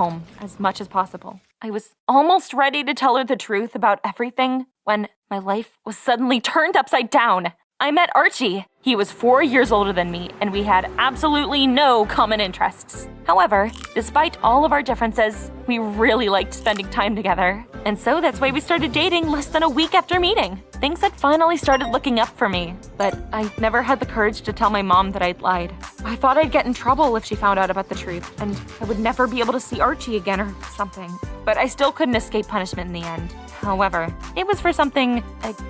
home as much as possible. I was almost ready to tell her the truth about everything when my life was suddenly turned upside down. I met Archie. He was 4 years older than me, and we had absolutely no common interests. However, despite all of our differences, we really liked spending time together. And so that's why we started dating less than a week after meeting. Things had finally started looking up for me, but I never had the courage to tell my mom that I'd lied. I thought I'd get in trouble if she found out about the truth, and I would never be able to see Archie again or something. But I still couldn't escape punishment in the end. However, it was for something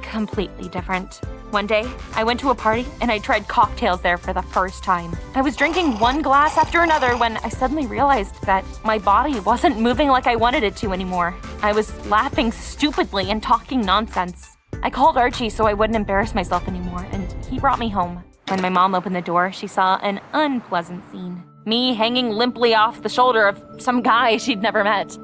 completely different. One day, I went to a party and I tried cocktails there for the first time. I was drinking one glass after another when I suddenly realized that my body wasn't moving like I wanted it to anymore. I was laughing stupidly and talking nonsense. I called Archie so I wouldn't embarrass myself anymore, and he brought me home. When my mom opened the door, she saw an unpleasant scene. Me hanging limply off the shoulder of some guy she'd never met.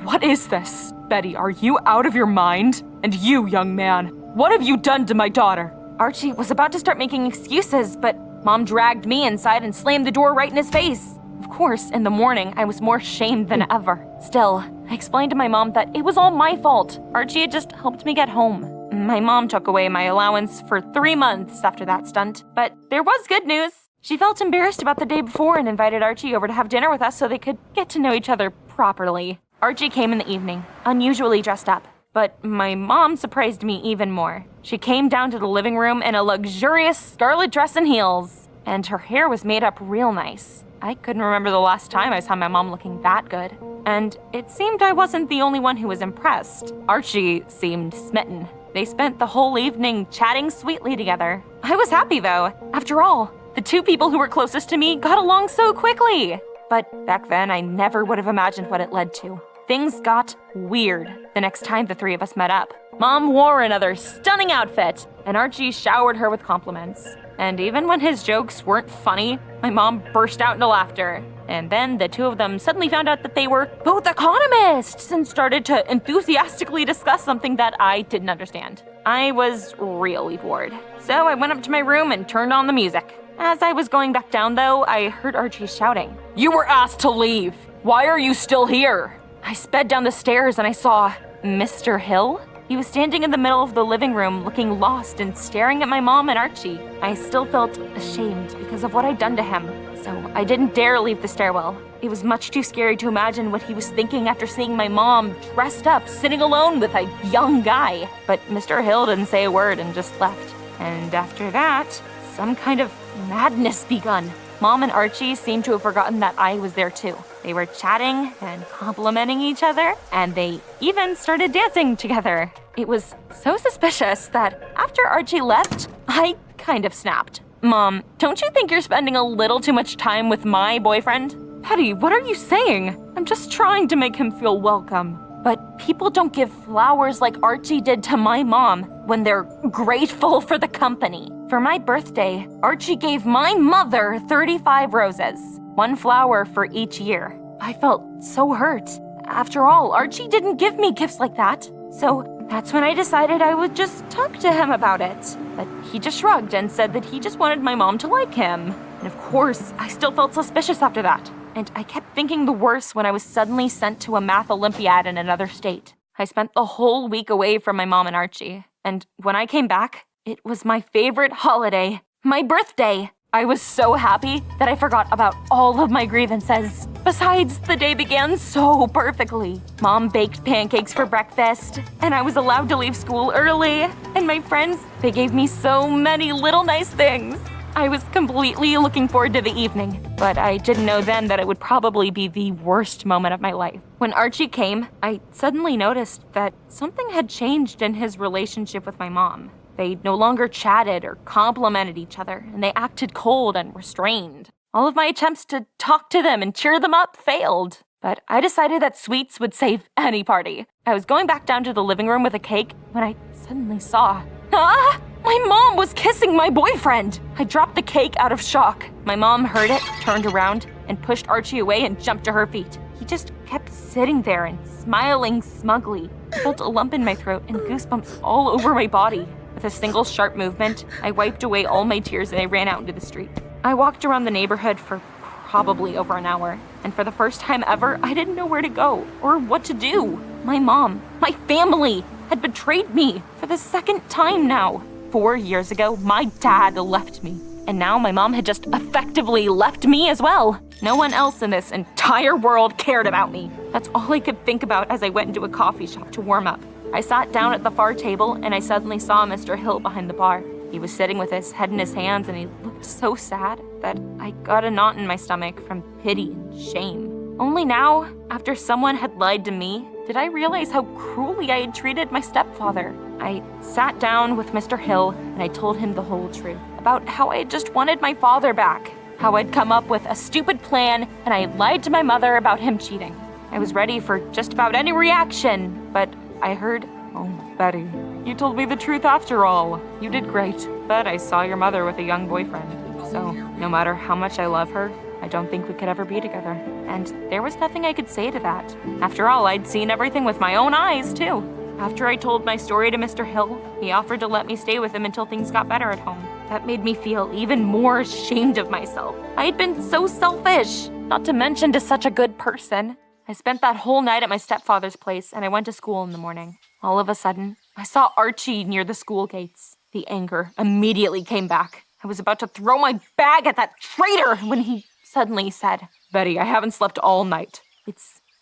What is this? Betty, are you out of your mind? And you, young man, what have you done to my daughter? Archie was about to start making excuses, but Mom dragged me inside and slammed the door right in his face. Of course, in the morning, I was more shamed than ever. Still, I explained to my mom that it was all my fault. Archie had just helped me get home. My mom took away my allowance for 3 months after that stunt, but there was good news. She felt embarrassed about the day before and invited Archie over to have dinner with us so they could get to know each other properly. Archie came in the evening, unusually dressed up. But my mom surprised me even more. She came down to the living room in a luxurious scarlet dress and heels, and her hair was made up real nice. I couldn't remember the last time I saw my mom looking that good. And it seemed I wasn't the only one who was impressed. Archie seemed smitten. They spent the whole evening chatting sweetly together. I was happy though. After all, the two people who were closest to me got along so quickly. But back then, I never would have imagined what it led to. Things got weird the next time the three of us met up. Mom wore another stunning outfit, and Archie showered her with compliments. And even when his jokes weren't funny, my mom burst out into laughter. And then the two of them suddenly found out that they were both economists and started to enthusiastically discuss something that I didn't understand. I was really bored. So I went up to my room and turned on the music. As I was going back down, though, I heard Archie shouting, "You were asked to leave! Why are you still here?" I sped down the stairs and I saw Mr. Hill. He was standing in the middle of the living room looking lost and staring at my mom and Archie. I still felt ashamed because of what I'd done to him, so I didn't dare leave the stairwell. It was much too scary to imagine what he was thinking after seeing my mom dressed up, sitting alone with a young guy. But Mr. Hill didn't say a word and just left. And after that, some kind of madness begun. Mom and Archie seemed to have forgotten that I was there too. They were chatting and complimenting each other, and they even started dancing together. It was so suspicious that after Archie left, I kind of snapped. Mom, don't you think you're spending a little too much time with my boyfriend? Betty, what are you saying? I'm just trying to make him feel welcome. But people don't give flowers like Archie did to my mom when they're grateful for the company. For my birthday, Archie gave my mother 35 roses, 1 flower for each year. I felt so hurt. After all, Archie didn't give me gifts like that. So that's when I decided I would just talk to him about it. But he just shrugged and said that he just wanted my mom to like him. And of course, I still felt suspicious after that. And I kept thinking the worst when I was suddenly sent to a math Olympiad in another state. I spent the whole week away from my mom and Archie. And when I came back, it was my favorite holiday, my birthday. I was so happy that I forgot about all of my grievances. Besides, the day began so perfectly. Mom baked pancakes for breakfast, and I was allowed to leave school early. And my friends, they gave me so many little nice things. I was completely looking forward to the evening, but I didn't know then that it would probably be the worst moment of my life. When Archie came, I suddenly noticed that something had changed in his relationship with my mom. They no longer chatted or complimented each other, and they acted cold and restrained. All of my attempts to talk to them and cheer them up failed. But I decided that sweets would save any party. I was going back down to the living room with a cake when I suddenly saw, my mom was kissing my boyfriend! I dropped the cake out of shock. My mom heard it, turned around, and pushed Archie away and jumped to her feet. He just kept sitting there and smiling smugly. I felt a lump in my throat and goosebumps all over my body. With a single sharp movement, I wiped away all my tears and I ran out into the street. I walked around the neighborhood for probably over an hour. And for the first time ever, I didn't know where to go or what to do. My mom, my family, had betrayed me for the second time now. 4 years ago, my dad left me. And now my mom had just effectively left me as well. No one else in this entire world cared about me. That's all I could think about as I went into a coffee shop to warm up. I sat down at the far table and I suddenly saw Mr. Hill behind the bar. He was sitting with his head in his hands and he looked so sad that I got a knot in my stomach from pity and shame. Only now, after someone had lied to me, did I realize how cruelly I had treated my stepfather. I sat down with Mr. Hill and I told him the whole truth about how I had just wanted my father back, how I'd come up with a stupid plan and I lied to my mother about him cheating. I was ready for just about any reaction, but I heard, "Oh, Betty, you told me the truth after all. You did great, but I saw your mother with a young boyfriend. So, no matter how much I love her, I don't think we could ever be together." And there was nothing I could say to that. After all, I'd seen everything with my own eyes, too. After I told my story to Mr. Hill, he offered to let me stay with him until things got better at home. That made me feel even more ashamed of myself. I had been so selfish, not to mention to such a good person. I spent that whole night at my stepfather's place and I went to school in the morning. All of a sudden, I saw Archie near the school gates. The anger immediately came back. I was about to throw my bag at that traitor when he suddenly said, "Betty, I haven't slept all night.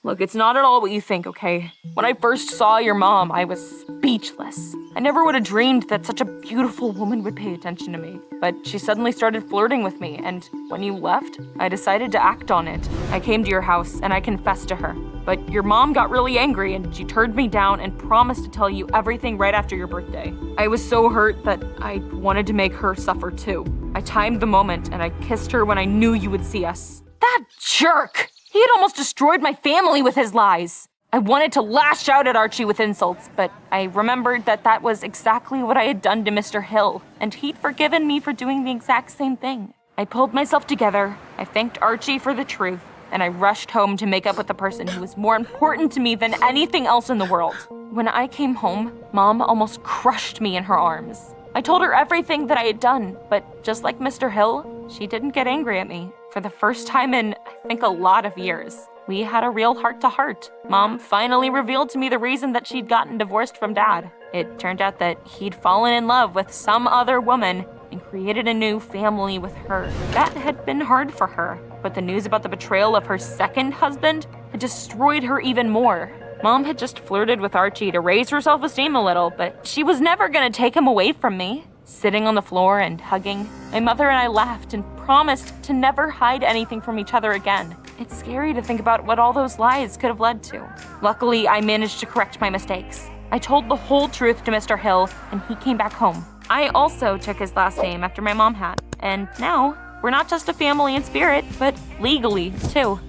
Look, it's not at all what you think, okay? When I first saw your mom, I was speechless. I never would have dreamed that such a beautiful woman would pay attention to me. But she suddenly started flirting with me, and when you left, I decided to act on it. I came to your house, and I confessed to her. But your mom got really angry, and she turned me down and promised to tell you everything right after your birthday. I was so hurt that I wanted to make her suffer too. I timed the moment, and I kissed her when I knew you would see us." That jerk! He had almost destroyed my family with his lies. I wanted to lash out at Archie with insults, but I remembered that that was exactly what I had done to Mr. Hill, and he'd forgiven me for doing the exact same thing. I pulled myself together, I thanked Archie for the truth, and I rushed home to make up with the person who was more important to me than anything else in the world. When I came home, Mom almost crushed me in her arms. I told her everything that I had done, but just like Mr. Hill, she didn't get angry at me. For the first time in, I think, a lot of years, we had a real heart-to-heart. Mom finally revealed to me the reason that she'd gotten divorced from Dad. It turned out that he'd fallen in love with some other woman and created a new family with her. That had been hard for her, but the news about the betrayal of her second husband had destroyed her even more. Mom had just flirted with Archie to raise her self-esteem a little, but she was never gonna take him away from me. Sitting on the floor and hugging, my mother and I laughed and promised to never hide anything from each other again. It's scary to think about what all those lies could have led to. Luckily, I managed to correct my mistakes. I told the whole truth to Mr. Hill, and he came back home. I also took his last name after my mom had, and now we're not just a family in spirit, but legally, too.